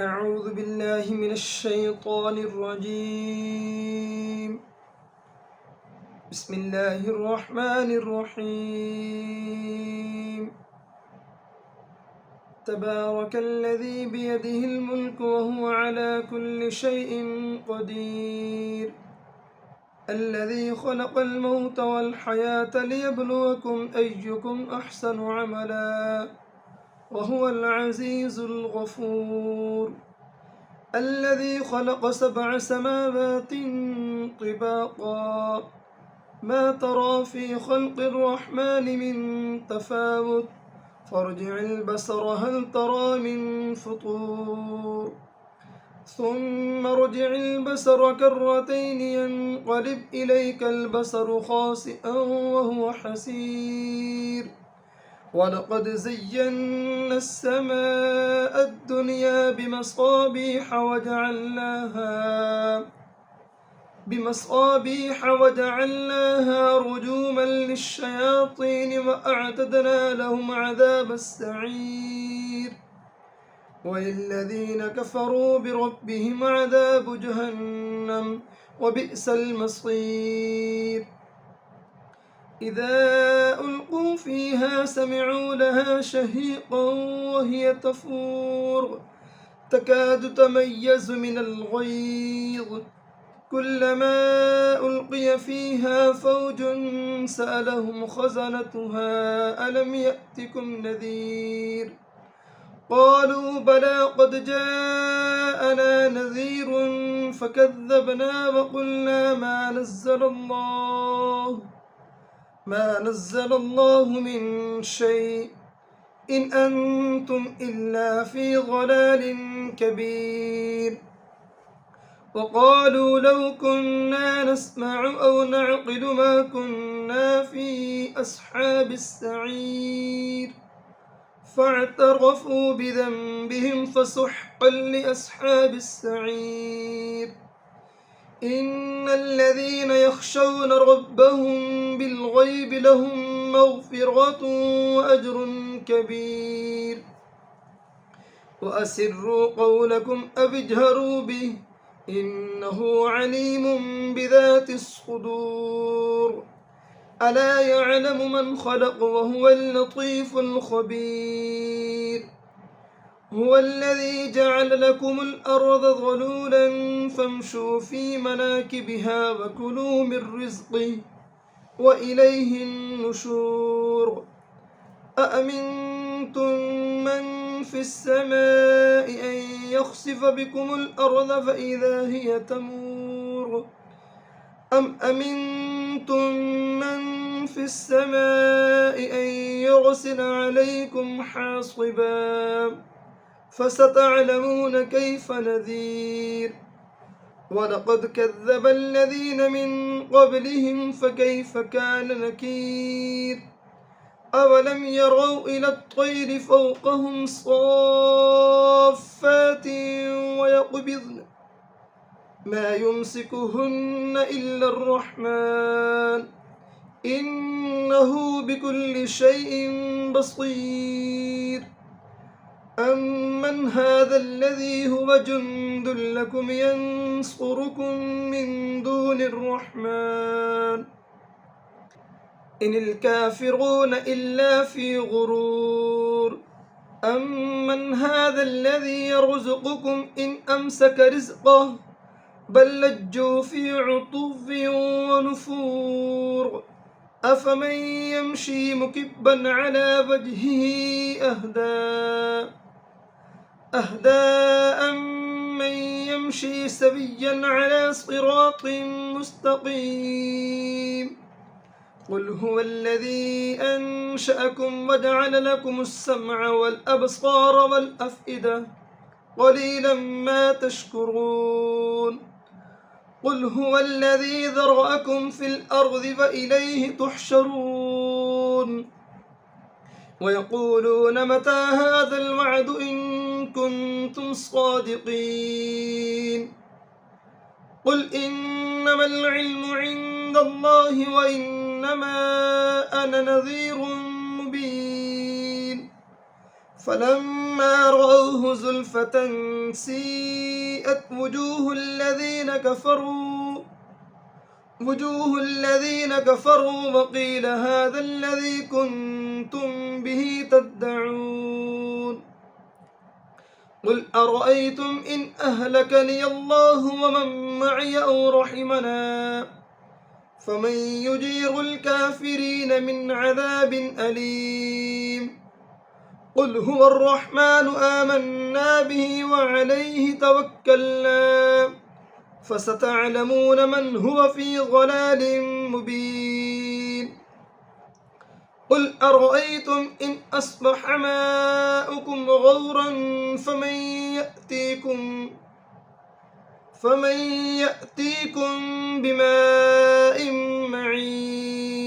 أعوذ بالله من الشيطان الرجيم. بسم الله الرحمن الرحيم. تبارك الذي بيده الملك وهو على كل شيء قدير. الذي خلق الموت والحياة ليبلوكم أيكم أحسن عملا وهو العزيز الغفور. الذي خلق 7 سماوات طباقا ما ترى في خلق الرحمن من تفاوت فارجع البصر هل ترى من فطور ثم ارجع البصر كرتين ينقلب إليك البصر خاسئا وهو حسير. ولقد زينا السماء الدنيا بمصابيح وجعلناها رجوما للشياطين وأعتدنا لهم عذاب السعير. وللذين كفروا بربهم عذاب جهنم وبئس المصير. إذا ألقوا فيها سمعوا لها شهيقا وهي تفور تكاد تميز من الغيظ كلما ألقي فيها فوج سألهم خزنتها ألم يأتكم نذير قالوا بلى قد جاءنا نذير فكذبنا وقلنا ما نزل الله من شيء إن أنتم إلا في ضلال كبير. وقالوا لو كنا نسمع أو نعقل ما كنا في أصحاب السعير فاعترفوا بذنبهم فسحقا لأصحاب السعير. إن الذين يخشون ربهم بالغيب لهم مغفرة وأجر كبير. وأسروا قولكم أو اجهروا به إنه عليم بذات الصدور. ألا يعلم من خلق وهو اللطيف الخبير. هو الذي جعل لكم الأرض ظلولا فامشوا في مناكبها وكلوا من رزقه وإليه النشور. أأمنتم من في السماء أن يخسف بكم الأرض فإذا هي تمور أم أمنتم من في السماء أن يرسل عليكم حاصبا فستعلمون كيف نذير. ولقد كذب الذين من قبلهم فكيف كان نكير. أولم يروا إلى الطير فوقهم صافات ويقبضن ما يمسكهن إلا الرحمن إنه بكل شيء بصير. أمن هذا الذي هو جند لكم ينصركم من دون الرحمن إن الكافرون إلا في غرور. أمن هذا الذي يرزقكم إن أمسك رزقه بل لجوا في عتو ونفور. أفمن يمشي مكبا على وجهه أهدى أمن يمشي سويا على صراط مستقيم. قل هو الذي أنشأكم وجعل لكم السمع والأبصار والأفئدة قليلا ما تشكرون. قل هو الذي ذرأكم في الأرض وإليه تحشرون. ويقولون متى هذا الوعد إن كنتم صادقين. قل إنما العلم عند الله وإنما أنا نذير مبين. فلما فلما رأوه زلفة سيئت وجوه الذين كفروا وقيل هذا الذي كنتم به تدعون قل أرأيتم إن أهلكني الله ومن معي أو رحمنا فمن يجير الكافرين من عذاب أليم قل هو الرحمن آمنا به وعليه توكلنا فستعلمون من هو في ضلال مبين قل أرأيتم إن أصبح ماؤكم غورا فمن يأتيكم بماء معين